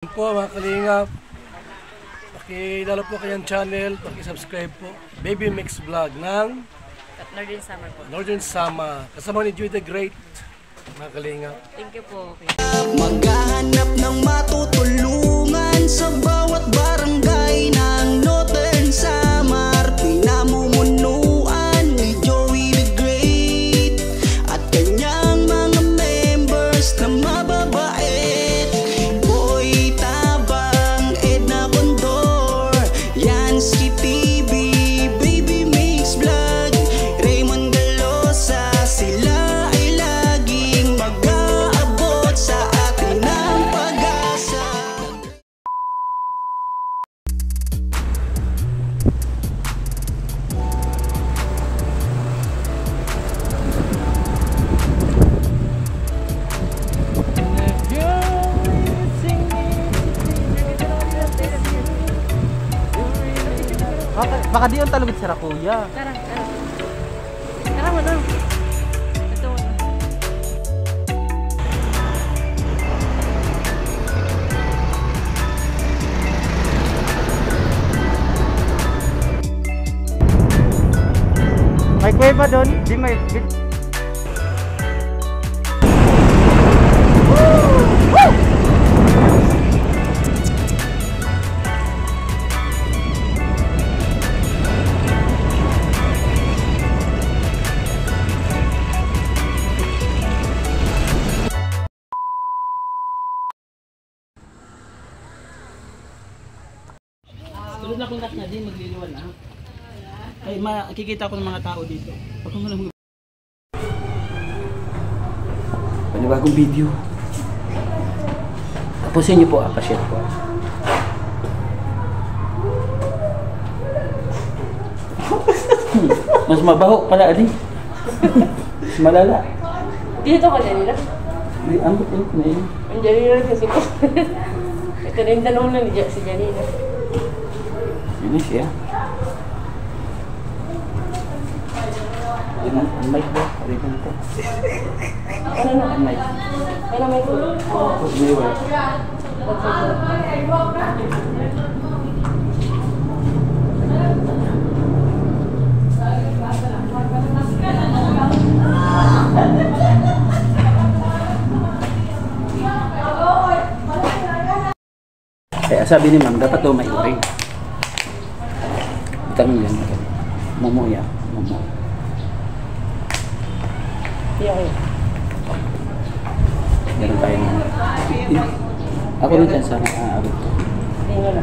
Po mga kalingap, pakilala po kayong channel, pakisubscribe po Baby Mix Vlog ng Northern Summer po. Northern Summer, kasama ni Joy the Great mga kalingap. Thank you po. Maghahanap ng matutulungan sa bawat barangay ng Northern Summer. Pinamumunuan ni Joey the Great at kanyang mga members na mababait. Boy Tabang, Edna Condor, Yansky TV, Baby Mix Vlog, Raymond Galosa. Sila ay laging mag-aabot sa atin ng pag-asa. Baka di yung talugit si Rakuya. Tara, tara. Tara mo na. Ito mo na. May kuweba doon? Di may... Tulad na kung na din magliliwan na. Ay, makikita ko ng mga tao dito. Pag mo lang Panibagong video. Tapusin niyo po, apashare po. Mas mabaho pala, adi. Mas malala. Dito ka na nila. May ambot yun na yun. Ang Janina kasi po. Ito na yung tanong na ni si Janina. Yun na siya. Yun ang mic ba? Arigan ito. Ano na? Ang mic. Ano may po? May wala. Kaya sabi ni ma'am, dapat daw may uring. Butang yan. Momo yan. Momo. Okay. Meron tayong... Ako rin dyan sa abot ko. Tingnan na.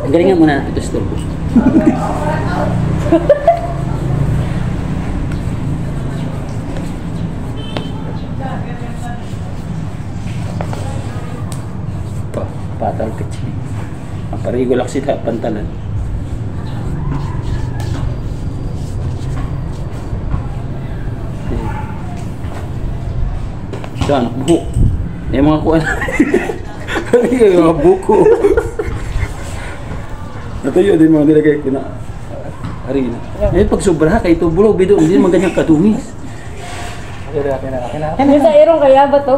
Ang galingan muna natin ito, Storbo. Patal kecil. Parigo lang sila pantalan. Saan? Buhok. Yung mga kuwan. Yung mga buko. Natuyo din mga nilagay ko na harina. Eh pag sobra kay ito bulog bido hindi naman ganyan katumis. Yung sa irong kaya ba to?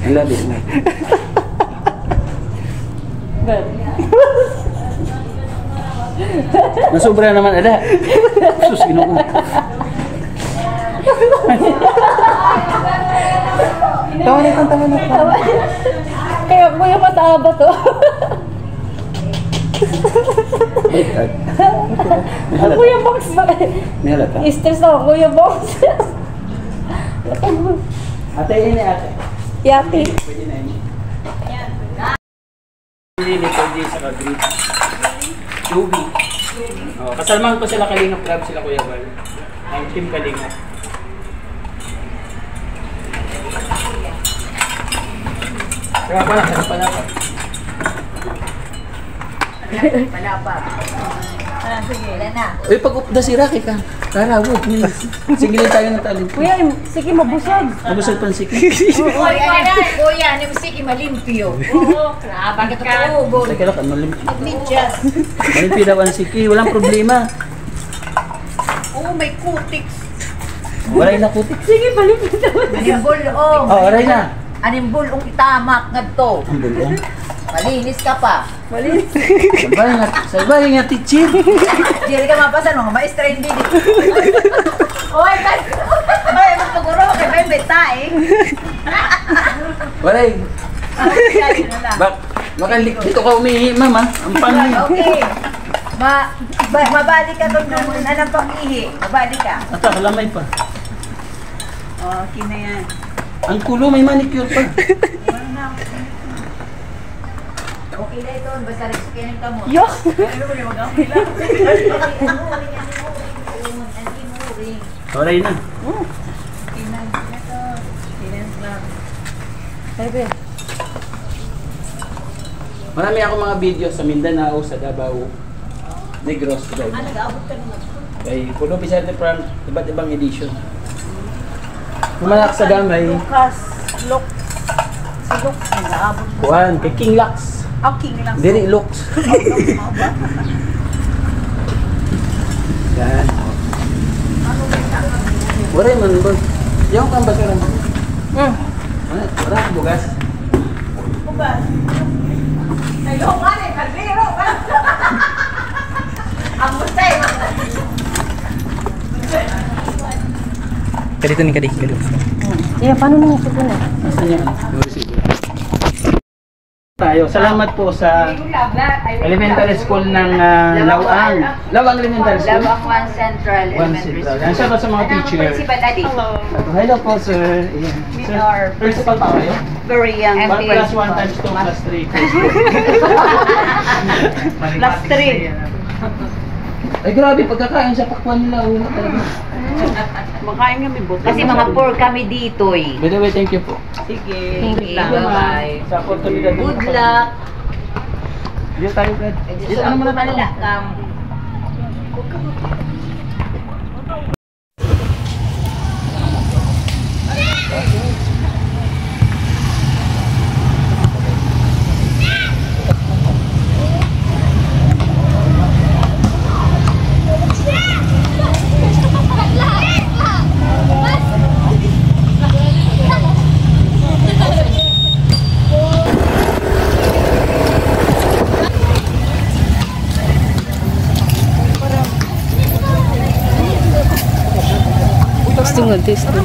Ang labi na. Well. Nasobra naman ada. Sus Ginoo. Tawa na. Kaya ko yung mataaba to. Ang kuya box ba? May halata. I-stress ako kuya box. Ate ini ate. Yati. Pwede na ini. Hindi ni pwede sa kagrit. Tubi. Oh, kasalman ko sila Kalingap Club sila Kuya Bal. Ang team Kalingap. Kaya pala, Palapa. Sige, wala na. uy, pag-upda si Rocky ka. Tara, wag. Sige tayo ng talent. Kuya, sige mabusog. Mabusog pa ang siki. Kuya, ni musiki malimpyo. Oo. Bakit ka ubo? Teka lang, malimpi. Medyas. Malimpi daw ang siki. Walang problema. Oh, may cutics. Waray na putik. Sige, balik mo daw. Animbulong. Oh, waray na. Animbulong itamak ngadto. Ang bulong. Malinis ka pa. Sabay nga teacher. Dili ka mapasan mo, maestra hindi din. Oy, magpaguro kay may betae. Waray. Baka dito ka umihi, mama. Ang pangin. Okay. Mabalik ka doon nung anong pang-ihi. Mabalik ka. Ata, kalamay pa. Okay na yan. Ang kulo, may manicure pa. Okay na ito. Basta rin sa kinang kamot. Yok! Waray na. Bebe. Marami ako mga video sa Mindanao, sa Davao, Negros, Davao. Nag-aabot ka naman. Kay Pulo Vicente from iba't ibang edition. Kumalak sa gamay, Lucas. Si Lux. Nag-aabot. kuhan, kay King Lux. Okay lang. Diri Lux. Yan. Waray man, boy. Yung kang basuran. Ano? Wala kang bugas. Ayaw ka rin. Nagliro ka. Ang mustay. Kadito ni Kadi. Yeah, paano nang ito na? Nasaan yan? Tayo. Salamat po sa elementary school ng Lawang. Lawang Elementary School. Lawang 1 Central One Elementary Central. School. Yan siya ba sa mga teacher? Principal Adi. Hello po, sir. Ayan. Sir, our principal pa kayo? Very young. 1 plus 1 times 2 plus 3. Plus 3. Ay grabe, pagkakain sa pakwan nila. Una talaga. Makain kami buto. Kasi mga poor kami dito eh. By the way, thank you po. Sige. Thank you. Bye-bye. Sa oportunidad na Good luck. Dito tayo, Brad. Dito, ano muna tayo? Testing.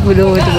Bulong ito.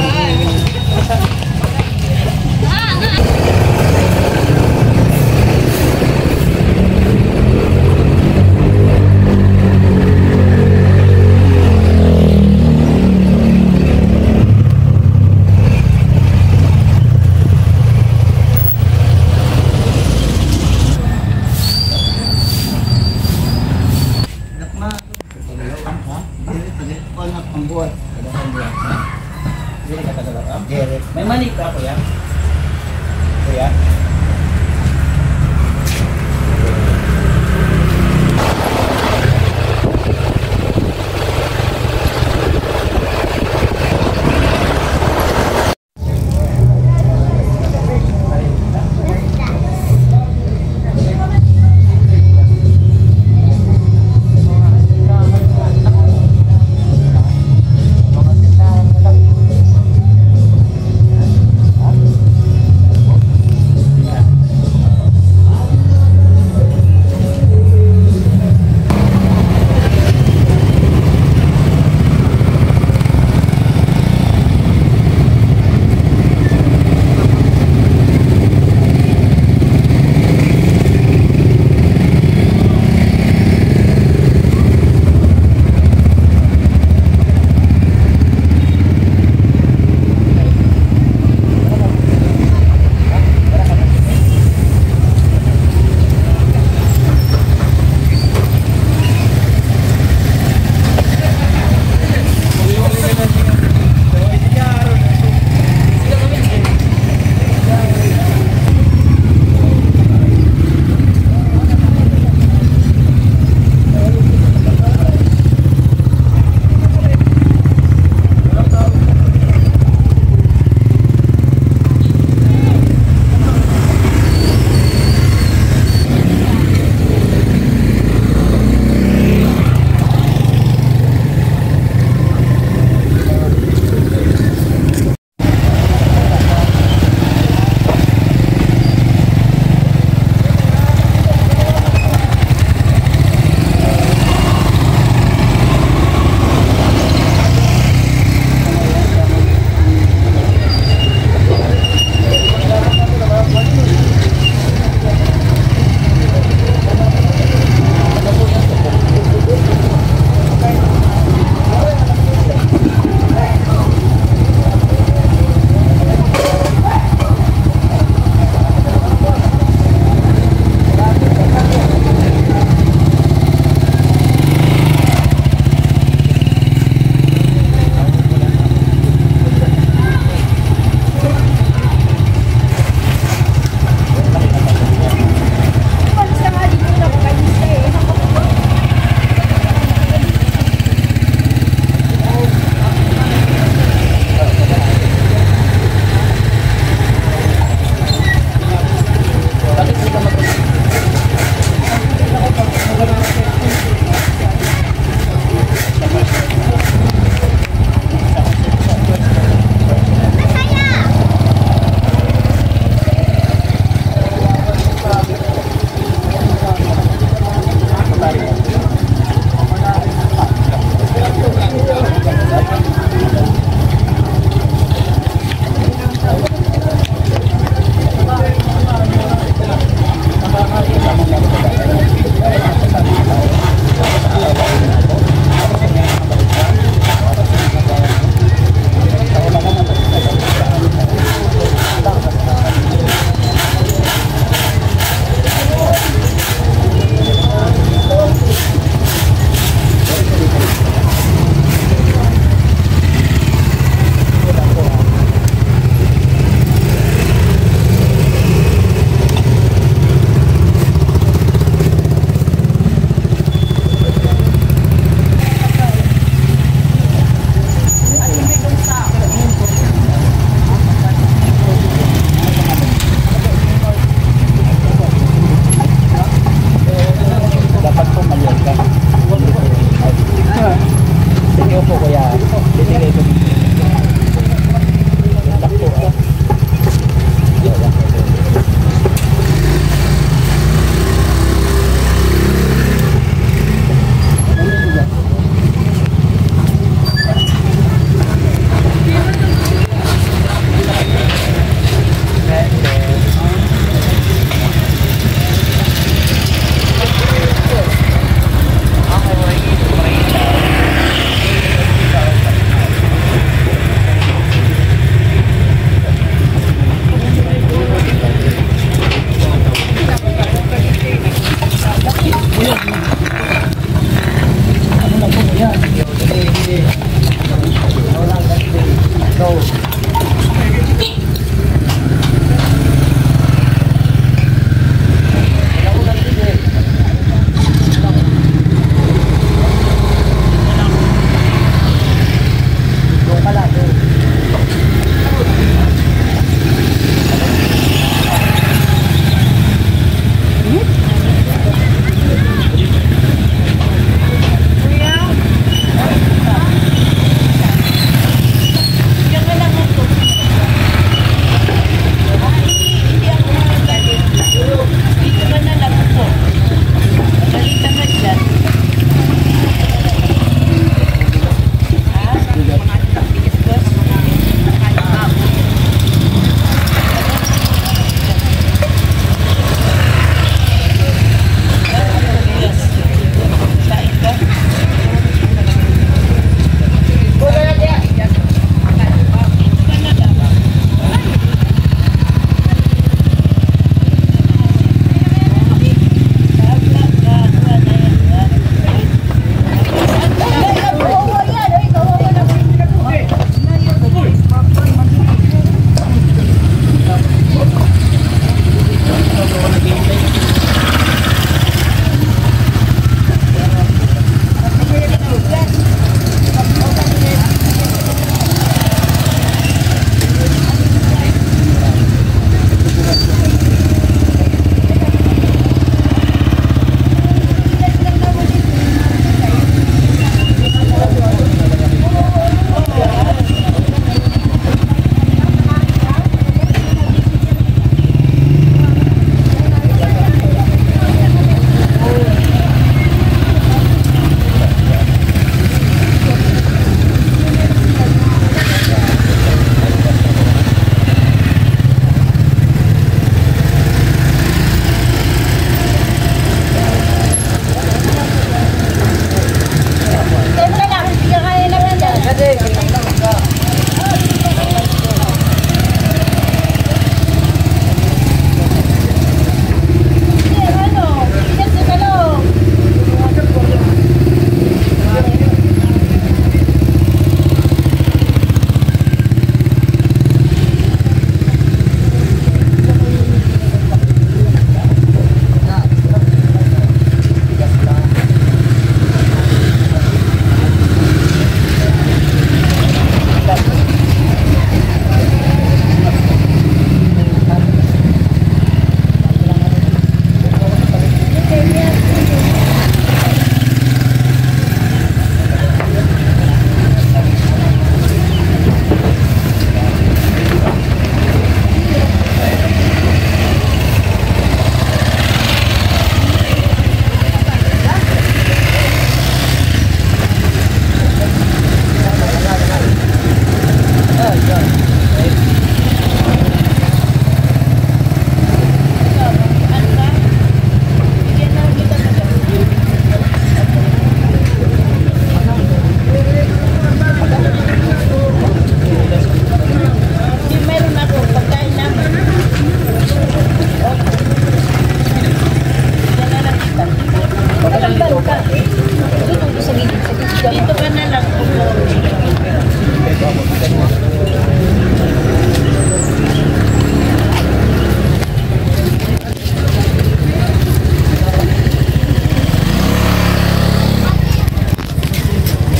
May mani ka, kuya? Kuya?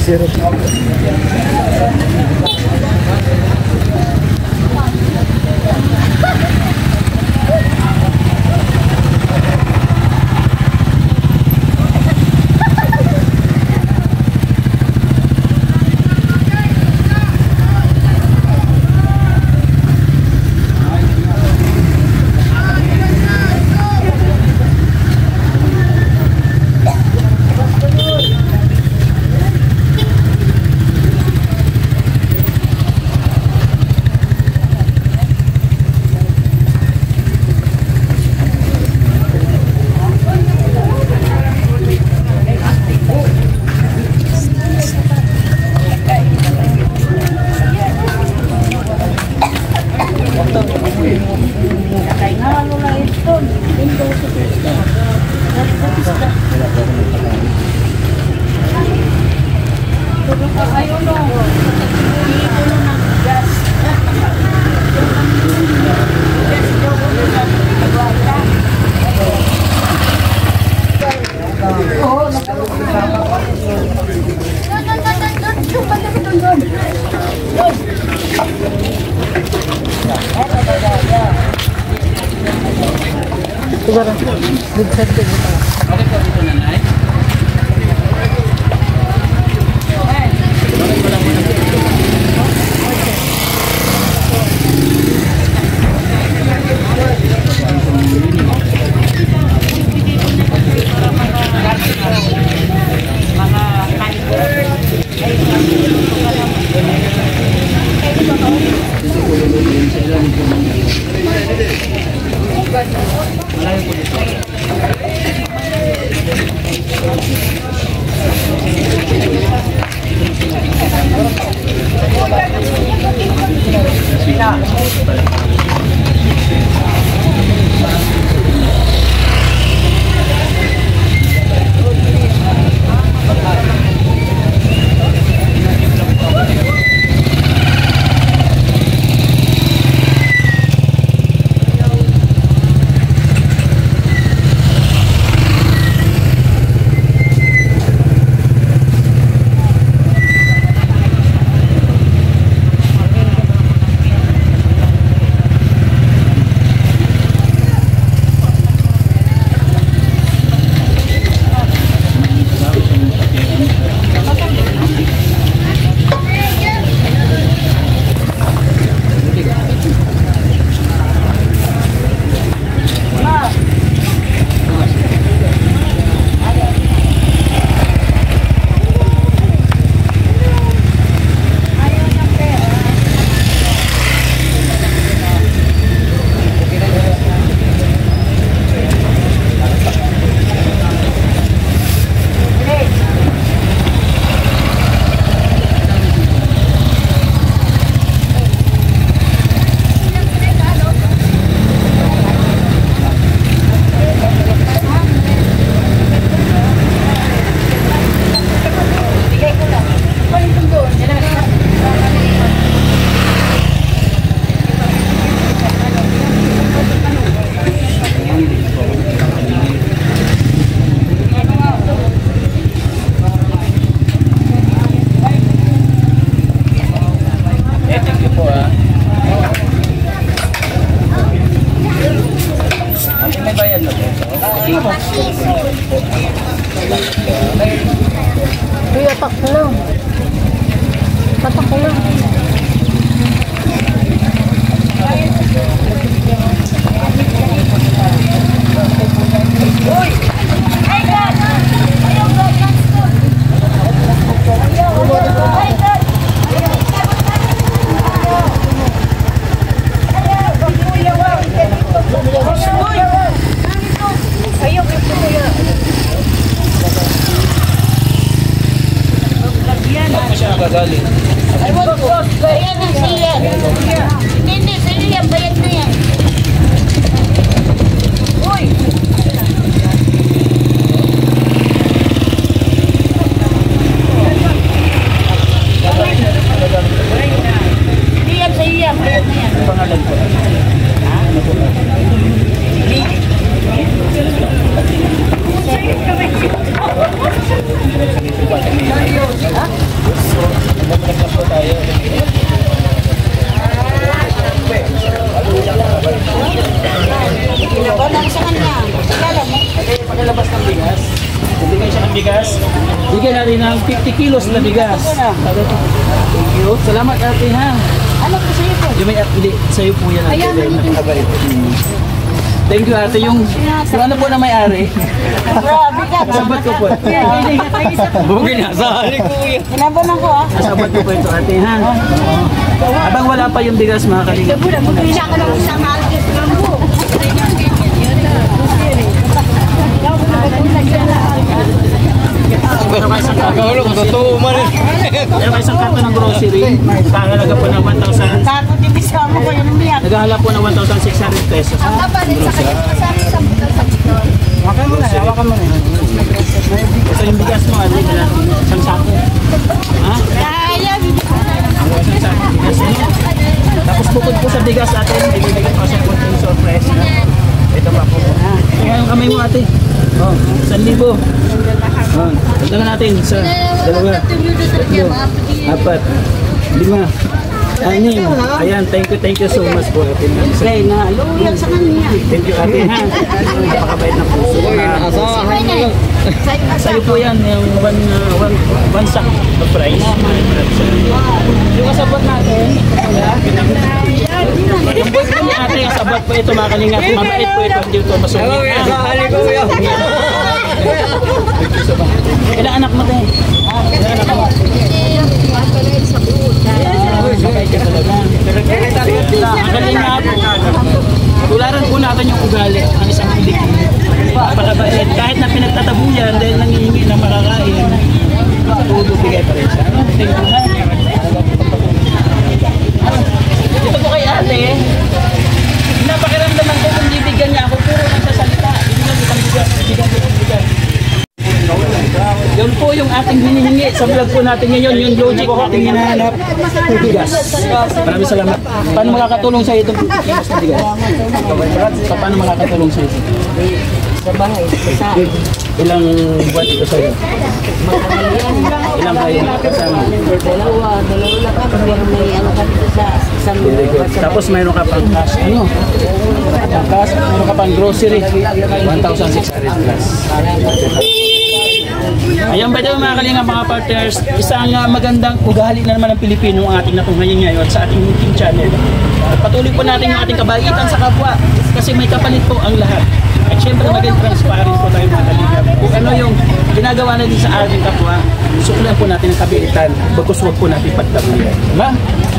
Zero. Okay po dito, nanay. Malayo po dito. ng 50 kilos na bigas. Thank you. Salamat ate ha. Ano po sa'yo po? Yung may hindi, sa'yo po yan. Ayan, nakabay. Thank you ate. Yung ano po na may-ari. Grabe ka. Kasabat ko po. Bugin na. Sali ko yan. Pinabanan ko ah. Kasabat ko po ito ate ha. Habang wala pa yung bigas mga kalingap. Pina ka lang sa market lang po. Meron kayo isang karton ng grocery. Kakalaga po ng 1,000. Takot yung bisama ko yan umiyak. Naghahalap po ng 1,600 pesos. Ang kapalit sa kanya, masari sa butal sa butal. Hawakan mo na. Ito yung bigas mo, ano nila? Isang sako. Ha? Kaya, Isang sako bigas. Tapos bukod po sa bigas natin, ibibigay pa sa konting surprise. Ito pa po. Kaya yung kamay mo ate. Oh, 1,000. Oh, ito na natin. 1, 2, 3, 4, 5, 6, 7, 8, 9, 10. Ayan, thank you so much po ate. Kaya na, luyan sa kanya. Thank you ate ha. Napakabait na puso. Sa'yo po yan, yung one sack of rice. Yung kasabot natin, yung boyfriend ni ate, kasabot po ito mga kalingap. Mabait po ito, hindi ito masungit. Ilang anak mo tayo? Ilang anak mo? Mabait ka talaga. Ang kalingap, tularan po natin yung ugali ng isang Pilipino. Napakabait. Kahit na pinagtatabuyan dahil nangihingi na makakain, tulog bigay pa rin siya. Thank you ha. Dito po kay ate, napakiramdaman ko kung bibigyan niya ako, puro nagsasalita. Bigyan. Yun po yung ating hinihingi sa vlog po natin ngayon, yung logic ating hinahanap. Bigas. Maraming salamat. Paano makakatulong sa itong kilos na bigas? Paano makakatulong sa ito? Sa bahay, sa Ilang buwan ito sa'yo? Ilang kayo kasama? dalawa lang kami. May ano kami sa isang Very good. Tapos mayroon ka pang cash. Ano? Cash, mayroon ka pang grocery. 1,600 plus. Ayan ba daw mga kalinga mga partners, isang magandang ugali na naman ng Pilipino ang ating natunghayan ngayon sa ating YouTube channel. At patuloy po natin yung ating kabaitan sa kapwa kasi may kapalit po ang lahat. At syempre maging transparent po tayo mga kalinga. Kung ano yung ginagawa natin sa ating kapwa, suklan po natin ang kabaitan. Bagkus huwag po natin pagtabuyan. Diba?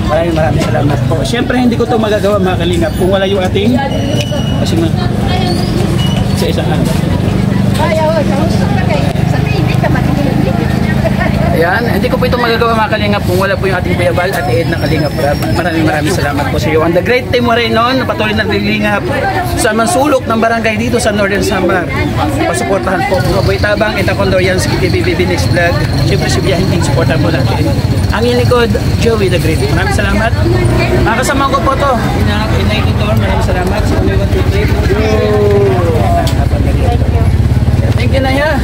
Maraming salamat po. Syempre hindi ko to magagawa mga kalinga kung wala yung ating kasi sa isang ano. Ayan, hindi ko po ito magagawa mga kalingap kung wala po yung ating Kuya Bal at Ed na Kalingap Rab. Maraming salamat po sa iyo. And the great team mo rin noon, patuloy na nililingap sa mansulok ng barangay dito sa Northern Samar. Pasuportahan po mga Boy Tabang, Ita Condorians, BB Next Vlog. Siyempre si Biyahin King, supportan po natin. Ang inikod, Joey the Great. Maraming salamat. Makasama ko po to. Inaikitor, maraming salamat. Si Ume 1, 2, 3. Thank you na ya.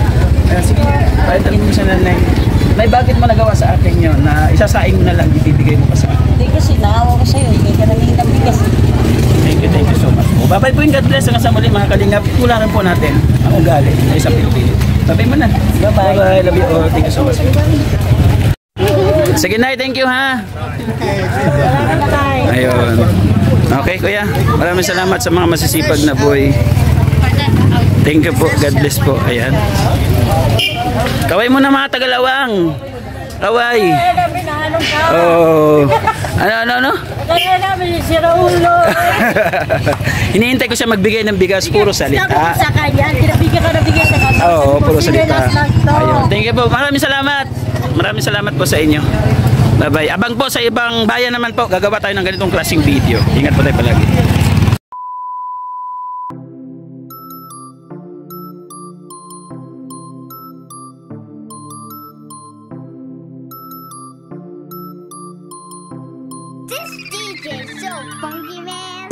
Sige, palitan mo sa nanay. Nay, bakit mo nagawa sa akin yun na isasaing mo na lang, ibibigay mo pa sa akin? Hindi kasi naawa ko sa'yo. Hindi ka namin nabigas. Thank you so much po. Bye-bye po yung God bless. Hanggang sa muli mga kalingap. Tularan po natin ang ugali na isang Pilipino. Bye-bye mo na. Bye-bye. Bye-bye. Love you all. Thank you so much. Sige Nay, thank you ha. Ayun. Okay kuya. Maraming salamat sa mga masisipag na boy. Thank you po. God bless po. Ayan. Kaway mo na mga Tagalawang. Kaway. Oh. Ano? Kaya namin si Raulo. Hinihintay ko siya magbigay ng bigas. Puro salita. Sa kanya, pinabigyan ka na bigyan sa kanya. Oo, puro salita. Ayun. Thank you po. Maraming salamat. Maraming salamat po sa inyo. Bye-bye. Abang po sa ibang bayan naman po. Gagawa tayo ng ganitong klaseng video. Ingat po tayo palagi. This DJ is so funky, man.